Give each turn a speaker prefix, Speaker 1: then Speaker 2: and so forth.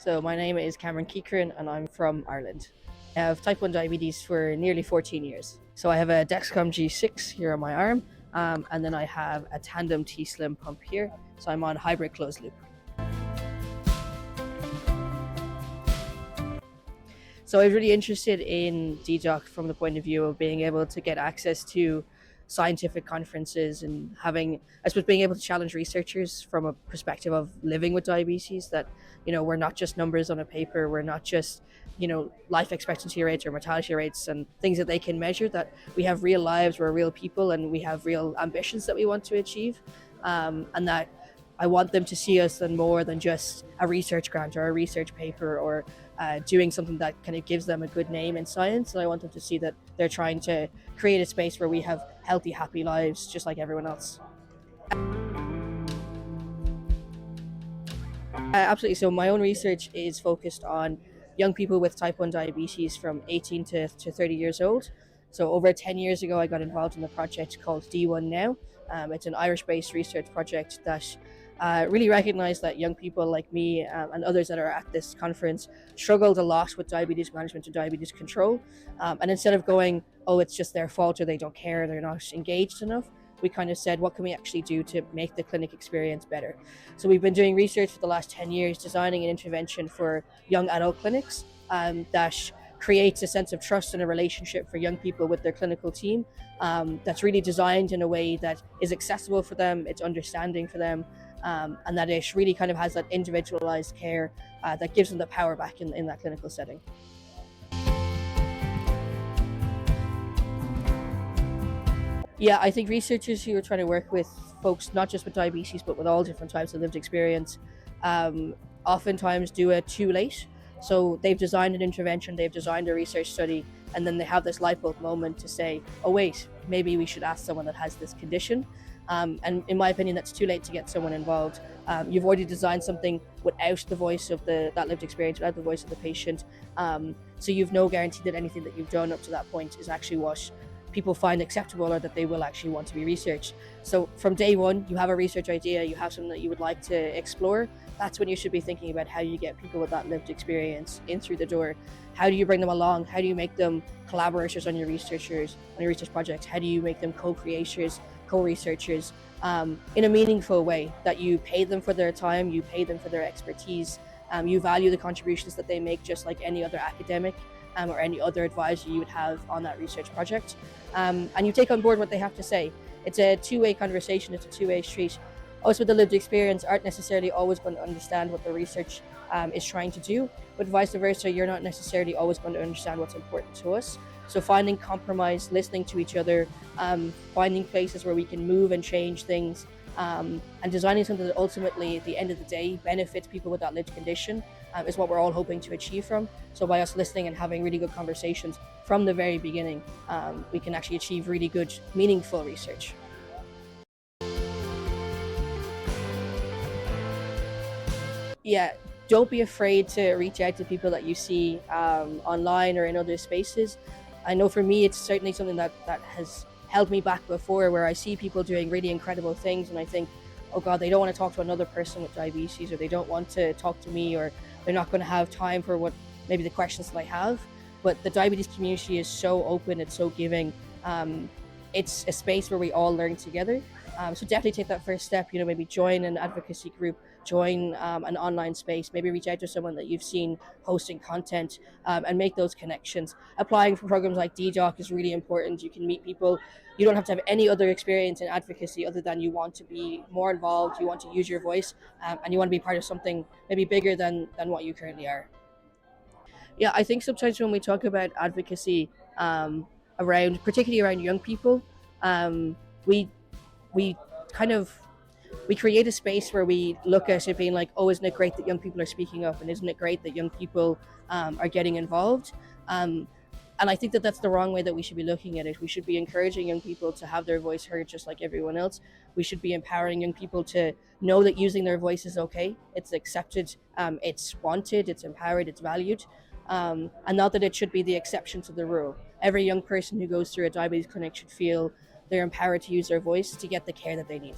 Speaker 1: So my name is Cameron Keighron and I'm from Ireland. I have type 1 diabetes for nearly 14 years. So I have a Dexcom G6 here on my arm, and then I have a tandem T-Slim pump here. So I'm on hybrid closed loop. So I was really interested in DDoC from the point of view of being able to get access to scientific conferences and having, I suppose, being able to challenge researchers from a perspective of living with diabetes, that, we're not just numbers on a paper, we're not just, life expectancy rates or mortality rates and things that they can measure, that we have real lives, we're real people, and we have real ambitions that we want to achieve. And that I want them to see us as more than just a research grant or a research paper or doing something that kind of gives them a good name in science. And I want them to see that they're trying to create a space where we have healthy, happy lives just like everyone else. Absolutely. So my own research is focused on young people with type 1 diabetes from 18 to 30 years old. So over 10 years ago, I got involved in a project called D1 Now. It's an Irish-based research project that really recognized that young people like me and others that are at this conference struggled a lot with diabetes management and diabetes control. And instead of going, oh, it's just their fault or they don't care, they're not engaged enough, we kind of said, what can we actually do to make the clinic experience better? So we've been doing research for the last 10 years, designing an intervention for young adult clinics that creates a sense of trust and a relationship for young people with their clinical team, that's really designed in a way that is accessible for them, it's understanding for them, and that it really kind of has that individualized care that gives them the power back in that clinical setting. Yeah, I think researchers who are trying to work with folks not just with diabetes but with all different types of lived experience oftentimes do it too late. So they've designed an intervention, they've designed a research study, and then they have this light bulb moment to say, oh wait, maybe we should ask someone that has this condition. And in my opinion, that's too late to get someone involved. You've already designed something without the voice of that lived experience, without the voice of the patient. So you've no guarantee that anything that you've done up to that point is actually what people find acceptable or that they will actually want to be researched. So from day one, you have a research idea, you have something that you would like to explore. That's when you should be thinking about how you get people with that lived experience in through the door. How do you bring them along? How do you make them collaborators on your research project? How do you make them co-creators, co-researchers in a meaningful way, that you pay them for their time, you pay them for their expertise, you value the contributions that they make just like any other academic or any other advisor you would have on that research project, and you take on board what they have to say. It's a two-way conversation, it's a two-way street. Us with the lived experience aren't necessarily always going to understand what the research is trying to do, but vice versa, you're not necessarily always going to understand what's important to us. So finding compromise, listening to each other, finding places where we can move and change things, and designing something that ultimately, at the end of the day, benefits people with that lived condition is what we're all hoping to achieve from. So by us listening and having really good conversations from the very beginning, we can actually achieve really good, meaningful research. Yeah, don't be afraid to reach out to people that you see online or in other spaces. I know for me, it's certainly something that has held me back before, where I see people doing really incredible things and I think, oh God, they don't want to talk to another person with diabetes, or they don't want to talk to me, or they're not going to have time for what maybe the questions that I have. But the diabetes community is so open, it's so giving. It's a space where we all learn together. So definitely take that first step, maybe join an advocacy group, join an online space, maybe reach out to someone that you've seen posting content, and make those connections. Applying for programs like DDoC is really important. You can meet people. You don't have to have any other experience in advocacy other than you want to be more involved, you want to use your voice, and you want to be part of something maybe bigger than what you currently are. Yeah, I think sometimes when we talk about advocacy, particularly around young people, we we kind of we create a space where we look at it being like, oh, isn't it great that young people are speaking up, and isn't it great that young people are getting involved? And I think that that's the wrong way that we should be looking at it. We should be encouraging young people to have their voice heard just like everyone else. We should be empowering young people to know that using their voice is okay. It's accepted, it's wanted, it's empowered, it's valued. And not that it should be the exception to the rule. Every young person who goes through a diabetes clinic should feel they're empowered to use their voice to get the care that they need.